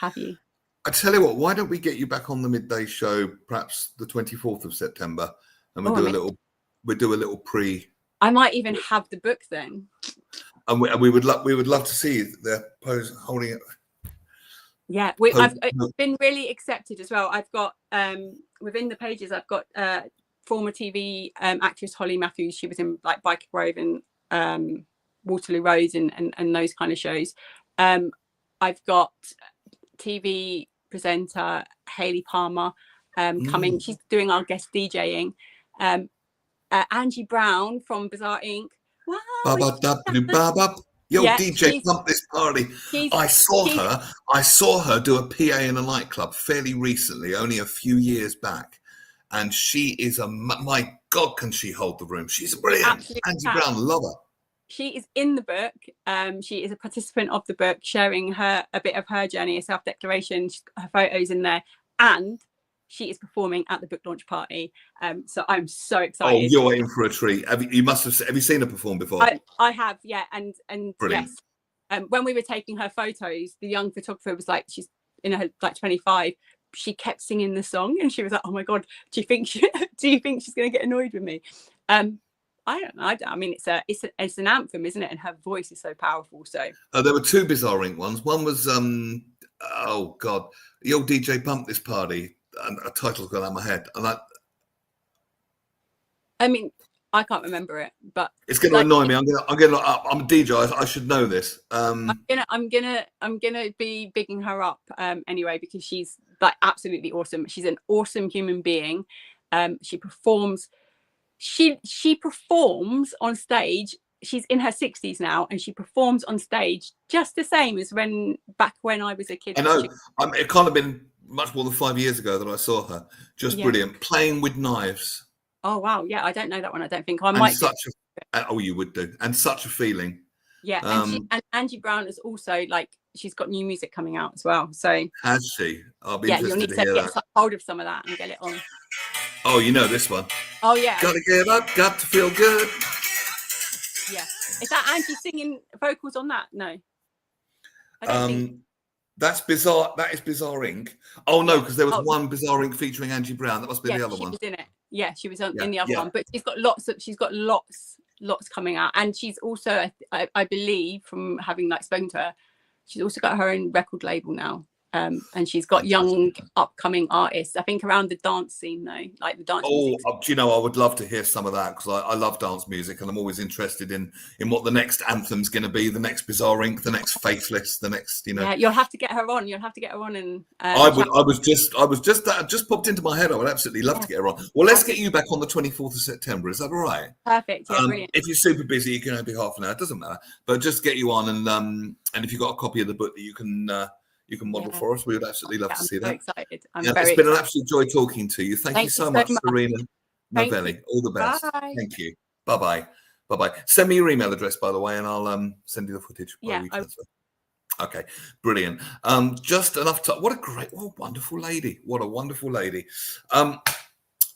S2: have you.
S1: I tell you what, why don't we get you back on the Midday Show, perhaps the 24th of September, and we'll do a little pre.
S2: I might even have the book then.
S1: And we would love to see the pose holding it.
S2: Yeah, it's been really accepted as well. I've got within the pages, I've got former TV actress Holly Matthews. She was in like Biker Grove and Waterloo Road and those kind of shows. I've got TV presenter Hayley Palmer coming. She's doing our guest DJing. Angie Brown from Bizarre Inc.
S1: Wow. Yo, DJ Pump This Party. I saw her do a PA in a nightclub fairly recently, only a few years back. And she is my God, can she hold the room? She's brilliant. Angie Brown, love her.
S2: She is in the book. She is a participant of the book, sharing a bit of her journey, a self-declaration, her photos in there. And she is performing at the book launch party. So I'm so excited.
S1: Oh, you're in for a treat. Have you seen her perform before?
S2: I have, yeah. And
S1: brilliant.
S2: Yes. When we were taking her photos, the young photographer was like, she's in her like 25. She kept singing the song and she was like, oh my God, do you think she's going to get annoyed with me? I don't know. I mean, it's an anthem, isn't it? And her voice is so powerful. So
S1: there were two Bizarre Inc. ones. One was, oh God, the old DJ Pump This Party. And a title's gone out of my head. And
S2: I mean, I can't remember it, but
S1: it's going to annoy me. I'm a DJ. I should know this.
S2: I'm gonna be bigging her up anyway, because she's like absolutely awesome. She's an awesome human being. She performs. She performs on stage. She's in her 60s now, and she performs on stage just the same as back when I was a kid.
S1: I know. It can't have been much more than 5 years ago that I saw her. Just brilliant. Playing with knives.
S2: Oh wow, yeah, I don't know that one. I don't think
S1: you would do, and such a feeling.
S2: Yeah, and Angie Brown is also like, she's got new music coming out as well. So
S1: has she? I'll be interested
S2: you'll need to get hold of some of that and get it on.
S1: Oh, you know this one.
S2: Oh yeah.
S1: Gotta get up, got to feel good.
S2: Yeah, is that Angie singing vocals on that? No. I don't think.
S1: That's bizarre. That is Bizarre Inc. Oh no, because there was one Bizarre Inc. featuring Angie Brown. That must be the other one.
S2: She was in it. Yeah, she was in the other one. But she's got lots coming out, and she's also, I believe, from having like spoken to her, she's also got her own record label now. And she's got young upcoming artists, I think, around the dance scene though, like the dance music.
S1: Do you know, I would love to hear some of that, because I love dance music, and I'm always interested in what the next anthem's going to be, the next Bizarre Inc., the next Faithless, the next, Yeah,
S2: you'll have to get her on. And
S1: that just popped into my head. I would absolutely love to get her on. Well, let's get you back on the 24th of September. Is that all right?
S2: Perfect. Yeah, brilliant.
S1: If you're super busy, you can only be half an hour. It doesn't matter. But just get you on, and if you've got a copy of the book that you can model for us, we would absolutely love to see that.
S2: Excited.
S1: It's been an absolute joy talking to you. Thank you so much, Serena. Novelli. All the best.
S2: Bye.
S1: Thank you. Bye-bye. Bye-bye. Send me your email address, by the way, and I'll send you the footage by WeTransfer. Okay, brilliant. Just enough time. What a wonderful lady. What a wonderful lady.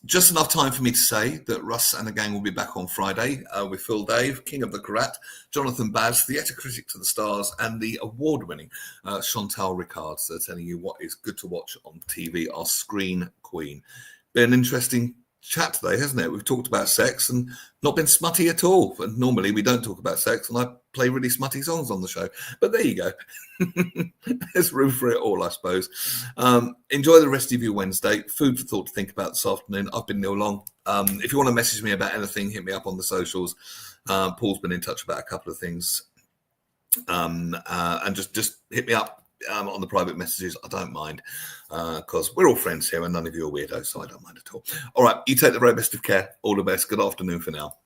S1: Just enough time for me to say that Russ and the gang will be back on Friday with Phil Dave, King of the Karat, Jonathan Baz, theatre critic to the stars, and the award-winning Chantal Ricard. So telling you what is good to watch on TV, our screen queen. Been an interesting chat today, hasn't it? We've talked about sex and not been smutty at all. And normally we don't talk about sex, and I play really smutty songs on the show. But there you go. There's room for it all, I suppose. Enjoy the rest of your Wednesday. Food for thought to think about this afternoon. I've been Neil Long. If you want to message me about anything, hit me up on the socials. Paul's been in touch about a couple of things. And just hit me up on the private messages. I don't mind, because we're all friends here and none of you are weirdos, so I don't mind at all. All right, you take the very best of care. All the best. Good afternoon for now.